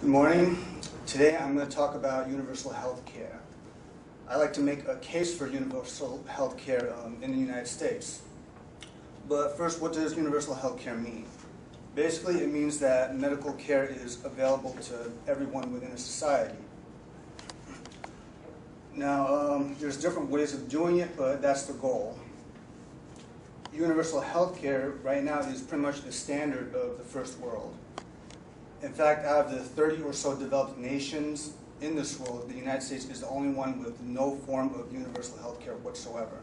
Good morning. Today I'm going to talk about universal health care. I like to make a case for universal health care in the United States. But first, what does universal health care mean? Basically, it means that medical care is available to everyone within a society. Now, there's different ways of doing it, but that's the goal. Universal health care right now is pretty much the standard of the first world. In fact, out of the 30 or so developed nations in this world, the United States is the only one with no form of universal health care whatsoever.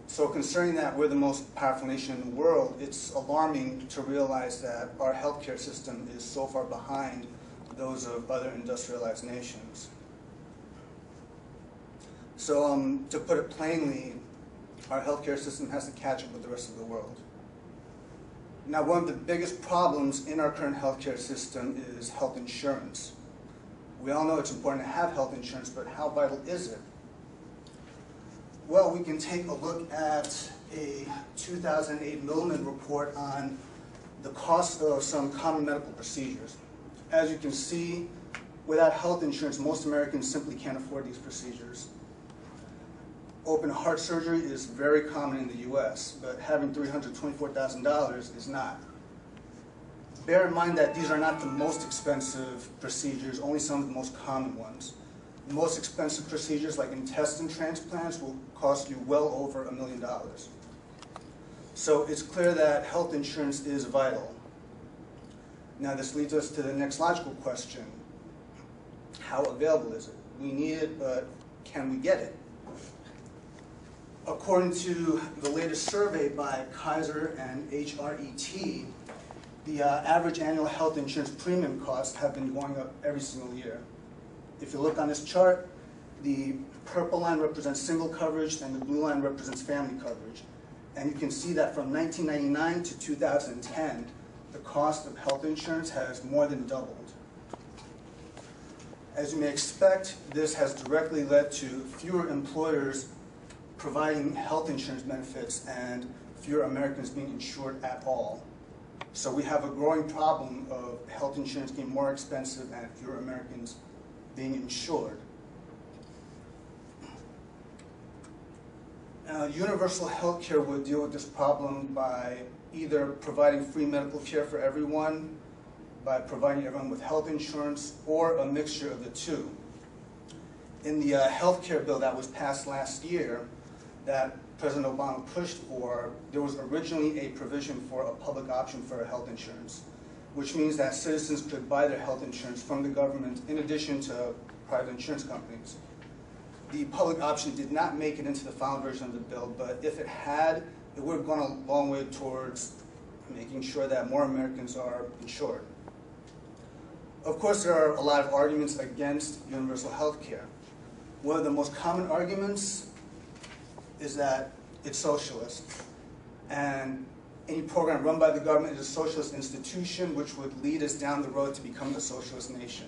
So concerning that we're the most powerful nation in the world, it's alarming to realize that our healthcare system is so far behind those of other industrialized nations. So to put it plainly, our healthcare system has to catch up with the rest of the world. Now, one of the biggest problems in our current healthcare system is health insurance. We all know it's important to have health insurance, but how vital is it? Well, we can take a look at a 2008 Milliman report on the cost of some common medical procedures. As you can see, without health insurance, most Americans simply can't afford these procedures. Open heart surgery is very common in the U.S., but having $324,000 is not. Bear in mind that these are not the most expensive procedures, only some of the most common ones. The most expensive procedures, like intestine transplants, will cost you well over $1 million. So it's clear that health insurance is vital. Now this leads us to the next logical question. How available is it? We need it, but can we get it? According to the latest survey by Kaiser and HRET, the average annual health insurance premium costs have been going up every single year. If you look on this chart, the purple line represents single coverage and the blue line represents family coverage. And you can see that from 1999 to 2010, the cost of health insurance has more than doubled. As you may expect, this has directly led to fewer employers providing health insurance benefits and fewer Americans being insured at all. So we have a growing problem of health insurance getting more expensive and fewer Americans being insured. Universal health care would deal with this problem by either providing free medical care for everyone, by providing everyone with health insurance, or a mixture of the two. In the health care bill that was passed last year, that President Obama pushed for, there was originally a provision for a public option for health insurance, which means that citizens could buy their health insurance from the government in addition to private insurance companies. The public option did not make it into the final version of the bill, but if it had, it would have gone a long way towards making sure that more Americans are insured. Of course, there are a lot of arguments against universal health care. One of the most common arguments is that it's socialist, and any program run by the government is a socialist institution, which would lead us down the road to becoming a socialist nation.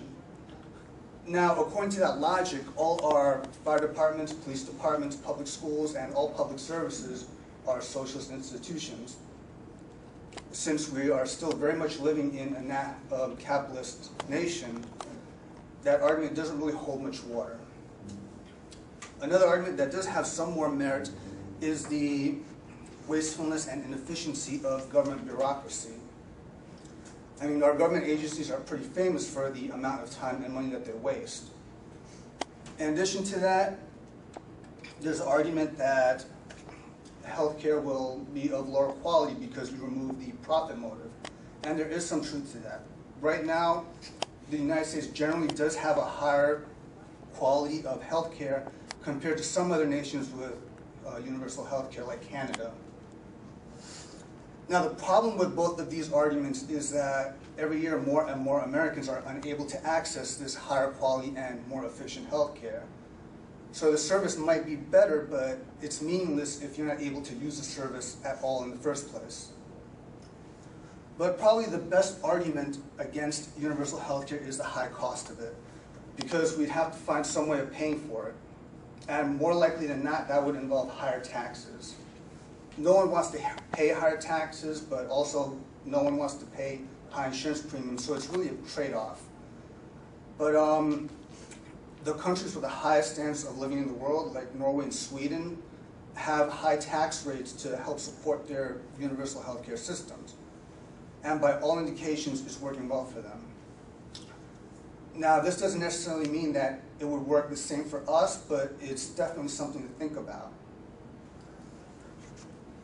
Now, according to that logic, all our fire departments, police departments, public schools, and all public services are socialist institutions. Since we are still very much living in a capitalist nation, that argument doesn't really hold much water. Another argument that does have some more merit is the wastefulness and inefficiency of government bureaucracy. I mean, our government agencies are pretty famous for the amount of time and money that they waste. In addition to that, there's an argument that healthcare will be of lower quality because we remove the profit motive. And there is some truth to that. Right now, the United States generally does have a higher quality of healthcare compared to some other nations with universal health care, like Canada. Now, the problem with both of these arguments is that every year more and more Americans are unable to access this higher quality and more efficient health care. So the service might be better, but it's meaningless if you're not able to use the service at all in the first place. But probably the best argument against universal health care is the high cost of it, because we'd have to find some way of paying for it. And more likely than not, that would involve higher taxes. No one wants to pay higher taxes, but also no one wants to pay high insurance premiums, so it's really a trade-off. But the countries with the highest standards of living in the world, like Norway and Sweden, have high tax rates to help support their universal healthcare systems. And by all indications, it's working well for them. Now, this doesn't necessarily mean that it would work the same for us, but it's definitely something to think about.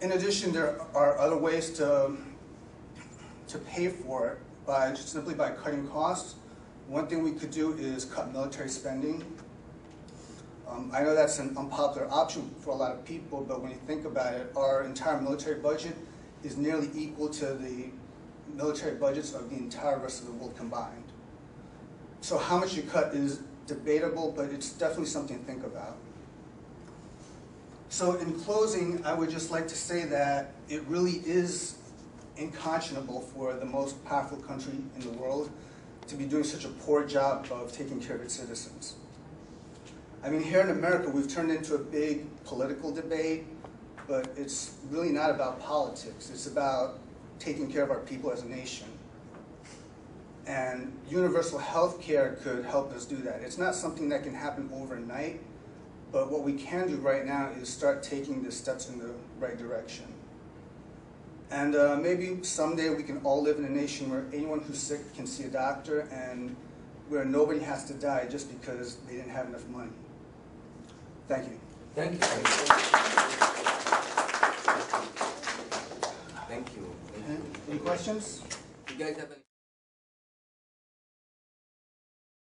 In addition, there are other ways to pay for it simply by cutting costs. One thing we could do is cut military spending. I know that's an unpopular option for a lot of people, but when you think about it, our entire military budget is nearly equal to the military budgets of the entire rest of the world combined. So how much you cut is debatable, but it's definitely something to think about. So in closing, I would just like to say that it really is unconscionable for the most powerful country in the world to be doing such a poor job of taking care of its citizens. I mean, here in America, we've turned into a big political debate, but it's really not about politics. It's about taking care of our people as a nation. And universal health care could help us do that. It's not something that can happen overnight, but what we can do right now is start taking the steps in the right direction. And maybe someday we can all live in a nation where anyone who's sick can see a doctor and where nobody has to die just because they didn't have enough money. Thank you. Thank you. Thank you. Any questions? You guys have any